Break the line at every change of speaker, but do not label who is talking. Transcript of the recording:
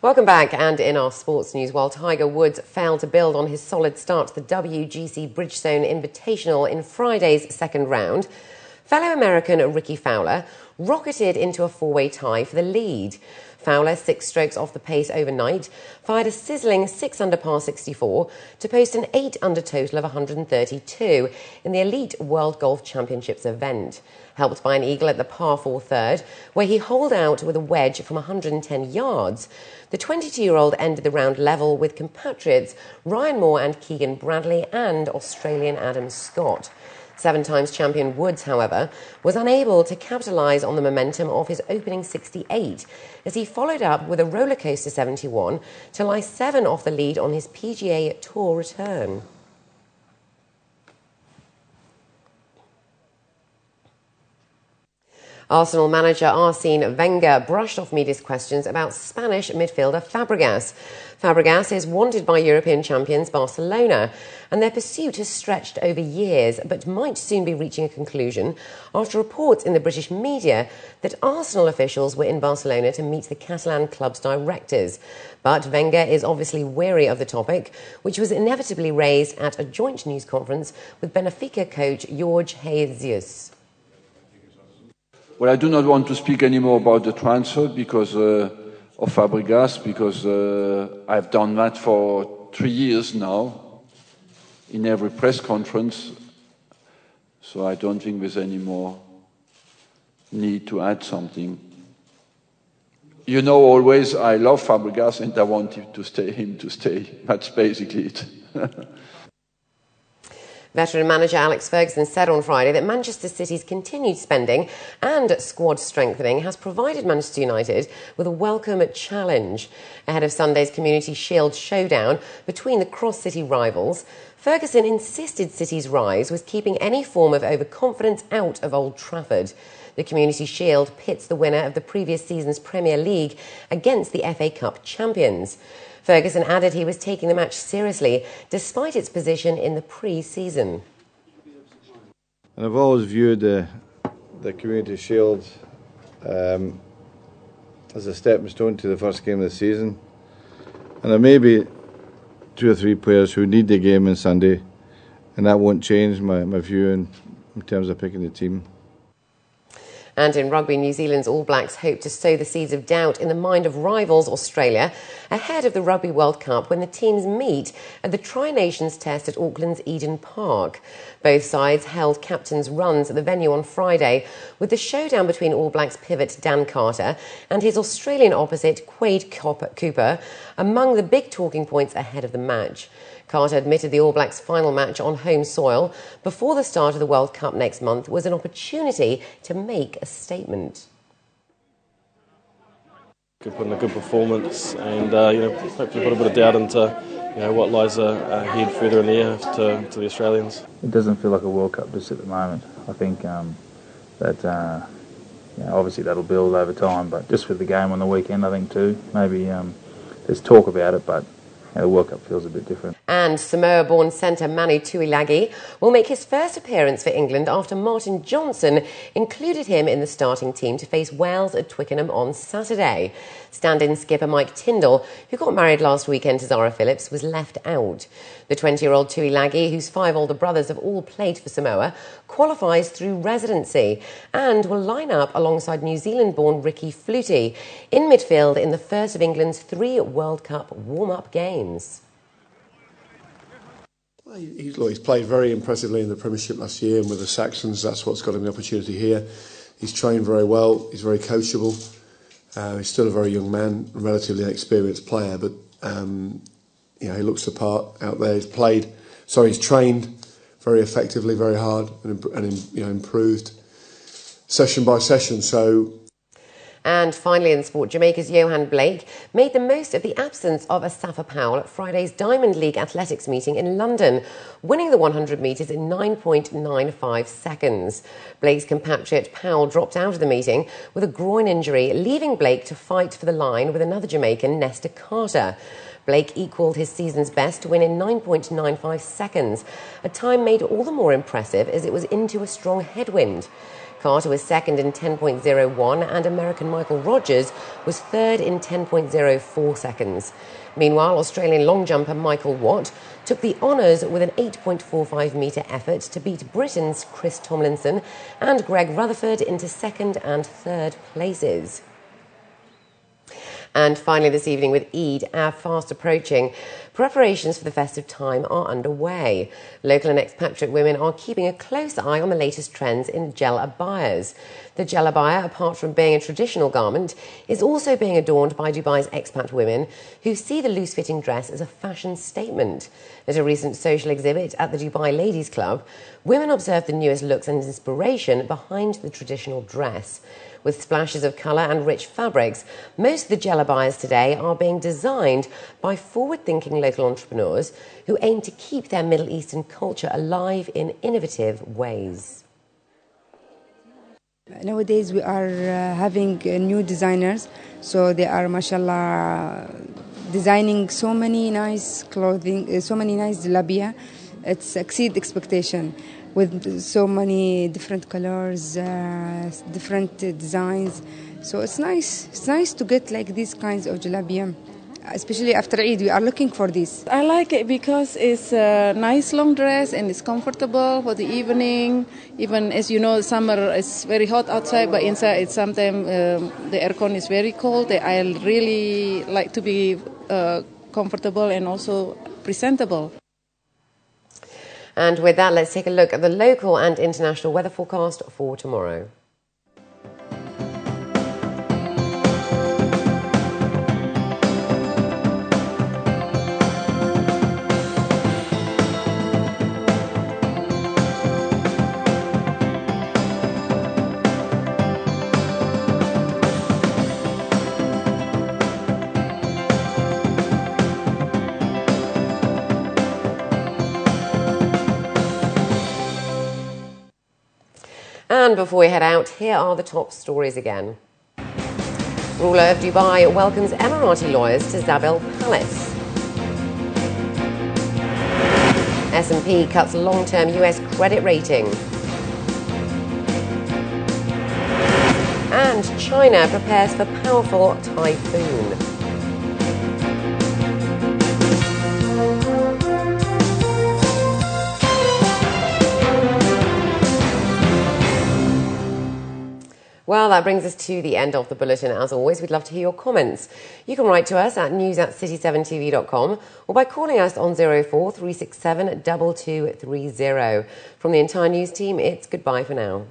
Welcome back, and in our sports news, while Tiger Woods failed to build on his solid start to the WGC Bridgestone Invitational in Friday's second round, fellow American Ricky Fowler rocketed into a four-way tie for the lead. Fowler, 6 strokes off the pace overnight, fired a sizzling 6-under par 64 to post an 8-under total of 132 in the Elite World Golf Championships event. Helped by an eagle at the par 4 third, where he holed out with a wedge from 110 yards, the 22-year-old ended the round level with compatriots Ryan Moore and Keegan Bradley and Australian Adam Scott. 7-times champion Woods, however, was unable to capitalise on the momentum of his opening 68 as he followed up with a rollercoaster 71 to lie 7 off the lead on his PGA Tour return. Arsenal manager Arsene Wenger brushed off media's questions about Spanish midfielder Fabregas. Fabregas is wanted by European champions Barcelona, and their pursuit has stretched over years, but might soon be reaching a conclusion after reports in the British media that Arsenal officials were in Barcelona to meet the Catalan club's directors. But Wenger is obviously wary of the topic, which was inevitably raised at a joint news conference with Benfica coach Jorge Jesus.
Well, I do not want to speak anymore about the transfer because of Fabregas, because I've done that for 3 years now in every press conference. So I don't think there's any more need to add something. You know, always I love Fabregas and I want him to stay. That's basically it.
Veteran manager Alex Ferguson said on Friday that Manchester City's continued spending and squad strengthening has provided Manchester United with a welcome challenge. Ahead of Sunday's Community Shield showdown between the cross-city rivals, Ferguson insisted City's rise was keeping any form of overconfidence out of Old Trafford. The Community Shield pits the winner of the previous season's Premier League against the FA Cup champions. Ferguson added he was taking the match seriously, despite its position in the pre-season.
And I've always viewed the Community Shield as a stepping stone to the first game of the season. And there may be 2 or 3 players who need the game on Sunday, and that won't change my view in terms of picking the team.
And in rugby, New Zealand's All Blacks hope to sow the seeds of doubt in the mind of rivals Australia ahead of the Rugby World Cup when the teams meet at the Tri-Nations Test at Auckland's Eden Park. Both sides held captains' runs at the venue on Friday, with the showdown between All Blacks pivot Dan Carter and his Australian opposite Quade Cooper among the big talking points ahead of the match. Carter admitted the All Blacks' final match on home soil before the start of the World Cup next month was an opportunity to make a statement.
Could put in a good performance and hopefully put a bit of doubt into what lies ahead further in the year to the Australians.
It doesn't feel like a World Cup just at the moment. I think that obviously that'll build over time, but just with the game on the weekend, I think too, maybe there's talk about it, but the World Cup feels a bit different.
And Samoa-born centre Manu Tuilagi will make his first appearance for England after Martin Johnson included him in the starting team to face Wales at Twickenham on Saturday. Stand-in skipper Mike Tindall, who got married last weekend to Zara Phillips, was left out. The 20-year-old Tuilagi, whose 5 older brothers have all played for Samoa, qualifies through residency and will line up alongside New Zealand-born Ricky Flutie in midfield in the first of England's 3 World Cup warm-up games.
He's played very impressively in the Premiership last year, and with the Saxons, that's what's got him the opportunity here. He's trained very well, he's very coachable. He's still a very young man, a relatively inexperienced player, but he looks the part out there. He's trained very effectively, very hard, and improved session by session.
And finally in sport, Jamaica's Johan Blake made the most of the absence of Asafa Powell at Friday's Diamond League athletics meeting in London, winning the 100 metres in 9.95 seconds. Blake's compatriot Powell dropped out of the meeting with a groin injury, leaving Blake to fight for the line with another Jamaican, Nesta Carter. Blake equalled his season's best to win in 9.95 seconds, a time made all the more impressive as it was into a strong headwind. Carter was second in 10.01 and American Michael Rogers was third in 10.04 seconds. Meanwhile, Australian long jumper Michael Watt took the honours with an 8.45 metre effort to beat Britain's Chris Tomlinson and Greg Rutherford into second and third places. And finally this evening, with Eid fast approaching, preparations for the festive time are underway. Local and expatriate women are keeping a close eye on the latest trends in gel abayas. The gel abaya, apart from being a traditional garment, is also being adorned by Dubai's expat women who see the loose-fitting dress as a fashion statement. At a recent social exhibit at the Dubai Ladies Club, women observed the newest looks and inspiration behind the traditional dress. With splashes of colour and rich fabrics, most of the gel abayas today are being designed by forward-thinking local entrepreneurs who aim to keep their Middle Eastern culture alive in innovative ways.
Nowadays we are having new designers, so they are, mashallah, designing so many nice clothing, so many nice jalabia. It's exceed expectation, with so many different colors, different designs. So it's nice. It's nice to get like these kinds of jalabia. Especially after Eid, we are looking for this.
I like it because it's a nice long dress and it's comfortable for the evening. Even as you know, summer is very hot outside, but inside it's sometimes the aircon is very cold. I really like to be comfortable and also presentable.
And with that, let's take a look at the local and international weather forecast for tomorrow. And before we head out, here are the top stories again. Ruler of Dubai welcomes Emirati lawyers to Zabel Palace. S&P cuts long-term US credit rating. And China prepares for powerful typhoon. Well, that brings us to the end of the bulletin. As always, we'd love to hear your comments. You can write to us at news@city7tv.com or by calling us on 04 367 2230. From the entire news team, it's goodbye for now.